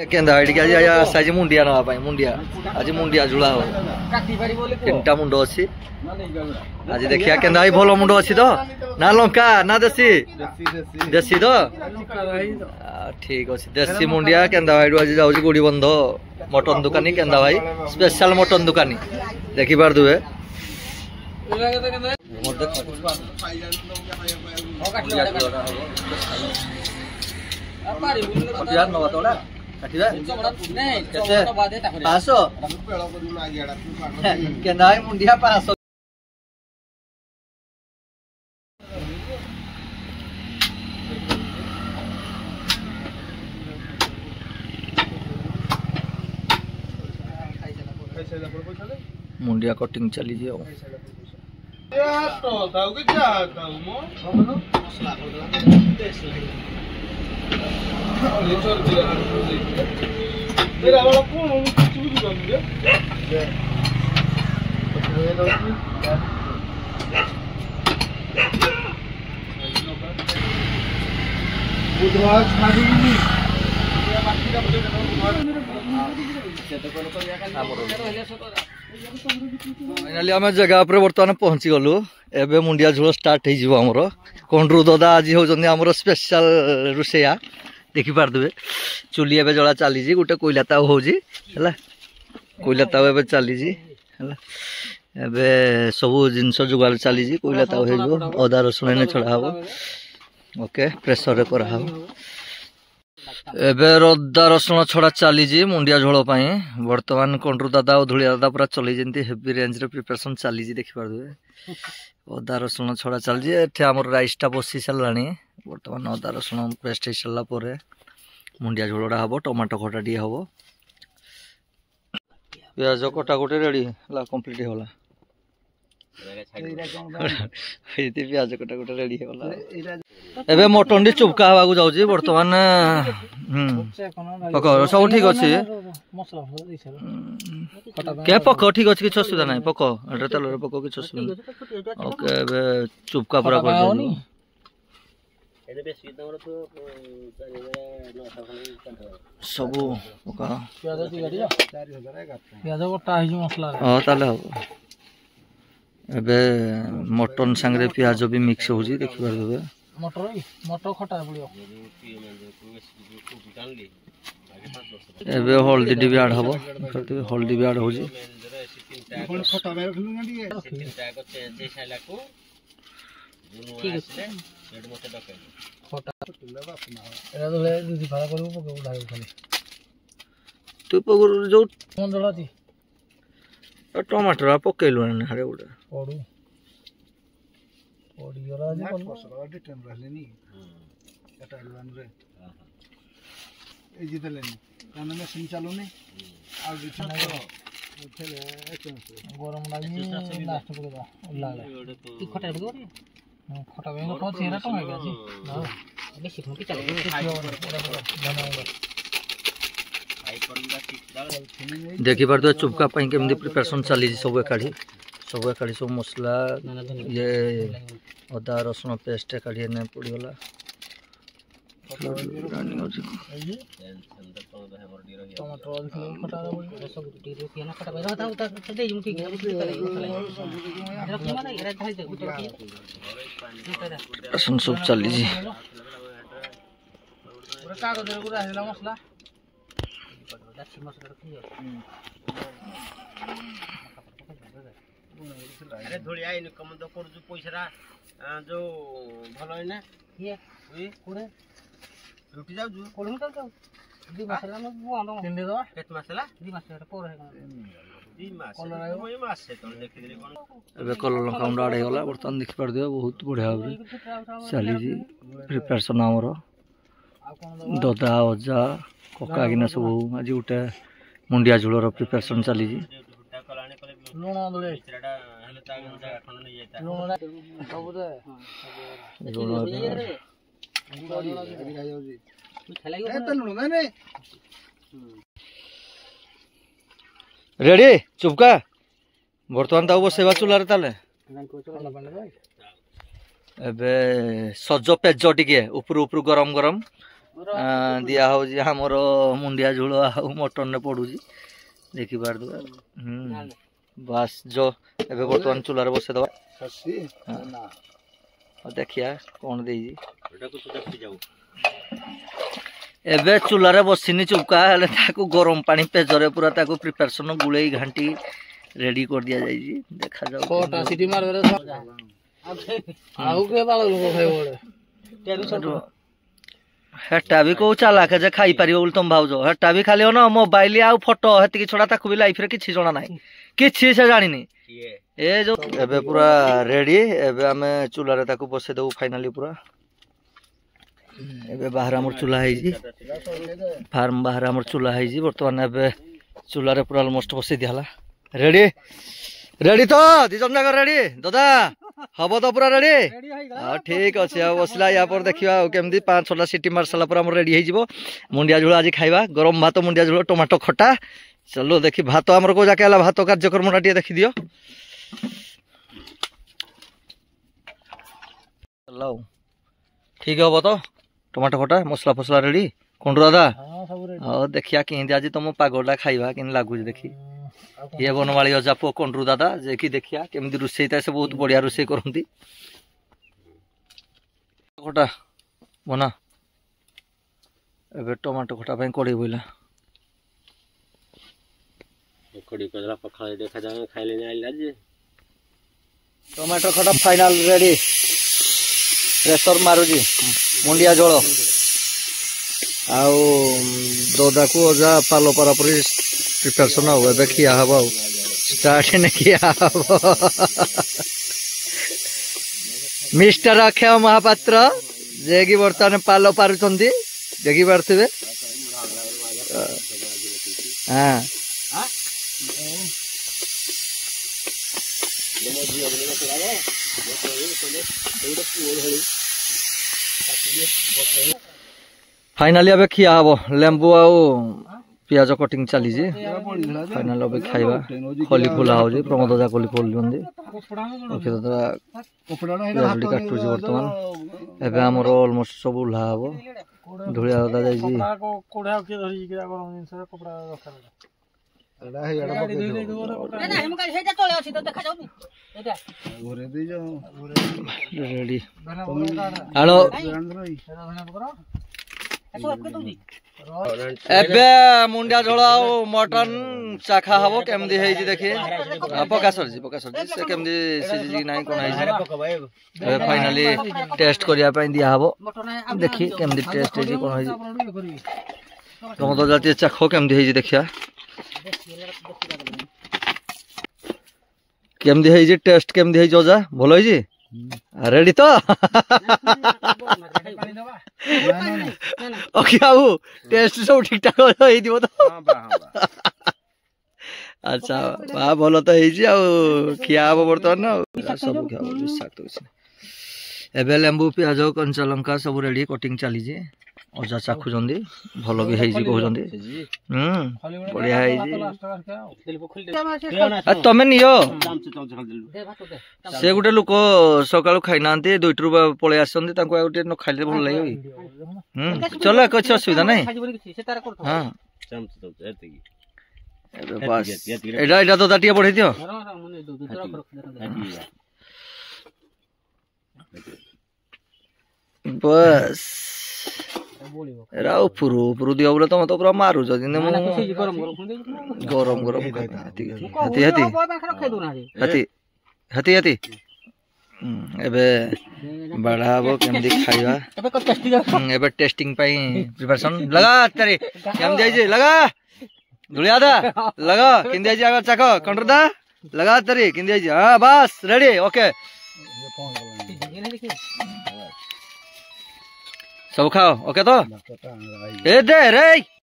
केंदा AD आज आसाजी मुंडिया नवा पाई मुंडिया आज मुंडिया झुला हो तीनटा मुंड अछि आज देखिया केंदा भाई भलो मुंड अछि तो ना लंका ना देसी देसी तो ठीक अछि देसी मुंडिया केंदा भाई आज जाउची गुडी बंध मटन दुकानी केंदा भाई स्पेशल मटन दुकानी देखि पार दुवे मुंडिया 500 मुंडिया कटिंग चली जाओ फाइनाली आम जगह पर बर्तमान पहुंची गलु एबे मुंडिया झोल स्टार्ट हो आमर कंड्रू दादा आज होउछन आमर स्पेशल रुसेया देखि पार देबे चुली एबे जला चली गोटे कोइला ताव होउजी हला कोइला ताव एबे चली हला एबे सब जिनस जुगाड़ चली कोइला ताव हे जो अदा रसुण ने छड़ा हबो ओके प्रेशर रे कर हबो एबे अदा रसुण छड़ा चली मुंडिया झोल पाई वर्तमान कंड्रू दादा और धुलिया दादा पूरा चली जंती हेवी रेंज रे प्रिपरेशन चली देखि पार देबे अदा रसुण छड़ा चली एठे हमर राइस टा बसी सलानी वर्तमान अदा रसुण पेस्ट हो सारा पर मुंडिया झोलटा हम टमाटो खटा टी हम प्याज कटाकटी रेडी कम्प्लीट होगा प्याज कटाकटी रेडी होगा एबे मटन टी चुपका हवा जाऊँगी बर्तमान पक सब ठीक अच्छे क्या पक ठीक अच्छे किसी असुविधा ना पक तेल पक किसी असुविधा ओके चुपका पूरा कर सब एबे मटन सांगरे प्याज भी मिक्स हो देखि पार देबे मटर खटा पड़ियो एबे हल्दी भी ऐड हबो हल्दी भी ऐड हो जी खटा में रखलु ना दिए ठीक है रेड मते डके खटा तुले बाप ना एरा तो ले दीदी भाड़ा करबो पके उठाई खाली तू पगुर जो मन जलाती टमाटर पकेलु ना हरे उडा ओडू ओडी गरा जे कोन फसरा डिटेन रहले नी कटालवान रे ए जी देलेनी काना में सिम चालू नहीं आ बिछा उठले गरम लागी लास्ट पके दा उल्लाले ई खटा पके खटा में तो चेहरा तो है जी हां बेसी ठोकी चले देखि पार तो चुपका पाई केमदी प्रिपरेशन चली सब एकाठी सब मसला ये अदा रसुण पेस्ट एकाठी ने पड़ी गला सब चली मसला अरे धोड़ी आई कम तो कर जो पैसा जो भलो है ना ये कोड़े रुटी जाऊ जो कोड़े चल जाऊ दी मसाला में वो आंदो तीन दे दो पेट मसाला दी मसाला पर है दी मसाला ओए मास से तो देख दे कोन एबे कलर लंका डाड हे गला बर्तन देख पर दियो बहुत बढ़िया होबे चली जी प्रिपरेशन हमर ददा अजा कका किना सब आज गोटे मुंडिया झोलर प्रिपरेशन चली रेडी चुपका बर्तमान ताऊ बसेवा चूलार ताले एबे सज पेज टिके ऊपर ऊपर गरम गरम दिया होजी हमर मुंडिया झोल आ मटन ने पड़ुजी देखि पार दो बस जो एबे बर्तमान चूल्हा रे बसे दवा देखिया कौन देजी एबे चूल्हा रे बसिनी चुपका हेले ताको गरम पानी पेजरे पूरा ताको प्रिपरेशन गुळेई घंटी रेडी कर दिया जाई जी देखा जाऊ कोटा सिटी मार रे आउ के बाल लोग खाइ बोले हेटा भी को चालाक जे खाई परिबो बोल तुम भाउजो हेटा भी खाली न मोबाइल आ फोटो हेति की छोड़ा ताको भी लाइफ रे किछि जणा नाही किछि से जानिनी ए जो एबे पूरा रेडी एबे हमें चूल्हा रे ताको बसे दउ फाइनली पूरा एबे बाहर हमर चूल्हा है जी फार्म बाहर हमर चूल्हा है जी वर्तमान एबे चूल्हा रे पूरा ऑलमोस्ट बसे दियाला रेडी रेडी तो दिजन जाक रेडी दादा हबो तो पूरा रेडी हां ठीक अछि आ बसला या पर देखिबा केमदी 5-6टा सिटी मारसला पर हमर रेडी है जीवो मुंडिया झोल आज खाइबा गरम भात मुंडिया झोल टमाटो खटा चलो देखि भात हमर को जाके आला भात कार्यक्रम टी देखि दियो चलो ठीक हबो तो टमाटो खटा मसला फसला रेडी कोंडू दादा हां सब रेडी हां देखिया केंदी आज तुम पागोडा खाइबा केन लागु देखि ये बनवाली अजा पो कोंडू दादा जे कि देखिया केमदी रुसैता से बहुत बढ़िया रुसै करंती खटा बना एबे टमाटो खटा पे कोड़ी बोला कोड़ी कदला पखाले देखा जाए खाइले नै आइला जे टमाटो खटा फाइनल रेडी प्रेशर मारू जी मुंडिया झोल आउ दोदा को अजा पालो पारा परी प्रिपरेशन हो एबे खिया हबो स्टार्ट ने किया हबो मिस्टर अक्षय महापात्र जे कि वर्तमान पालो पारुचंदी देखि पारथिबे हां फाइनली अब खिया हबो लेंबू आउ पियाज कटिंग चली जी फाइनल अब खाइबा खली फुला हो जी प्रमोद जा खली फुल जंदी ओके दादा पियाज काटू जी वर्तमान एबे हमर ऑलमोस्ट सब उल्हा हबो धुलिया दादा जाई जी कोडा के धरि के गरम दिन से कपड़ा रखा एडा हे एडा बके ना हम का हेजा चले अछि तो देखा जाऊ एटा घरे दे जाओ रेडी हेलो एबे मुंडिया झोल मटन चाखा हबो केमदी है जी देखि पका सर जी से केमदी सिजी नाही कोन है एबे फाइनली टेस्ट करिया पई दिया हबो देखि केमदी टेस्ट है जी कोन है जी तुम तो जाती चाखो केमदी है जी देखिया केमदी है जी टेस्ट केमदी है जोजा भलो है जी रेडी तो ओके बाबू टेस्ट सब ठीक ठाक होई दिबो तो अच्छा बा भलो तो है जी आ खिया हबो वर्तमान ना सब खिया हबो विश्वास तो छै एबे लेंबू प्याज कंचा लंका सब रेडी कटिंग चली जे अजा चाखु जंदी भलो भी है जी कहू जंदी बढ़िया है जी तमे नियो से गुटे लोक सकाळु खाइ नांती 2 रुपया पळे आसंदी तांको गुटे न खाइले भल लागै चलो कुछ असुविधा नहीं हां बस एडा एडा तो दाटिया बढ़े दियो बस एरा पुरु पुरु दियो बोले तो पूरा मारू जदी ने गरम गरम हाथी हाथी हाथी हाथी हाथी एबे बड़ा हबो केमदी खाइबा एबे टेस्टिंग पई प्रिपरेशन लगा तेरे केम जाई जे लगा धुलिया दा लगा किन जाई जे आगर चाको कंट्रोल दा लगा तेरे किन जाई जे हां बस रेडी ओके सब खाओ ओके तो ए दे रे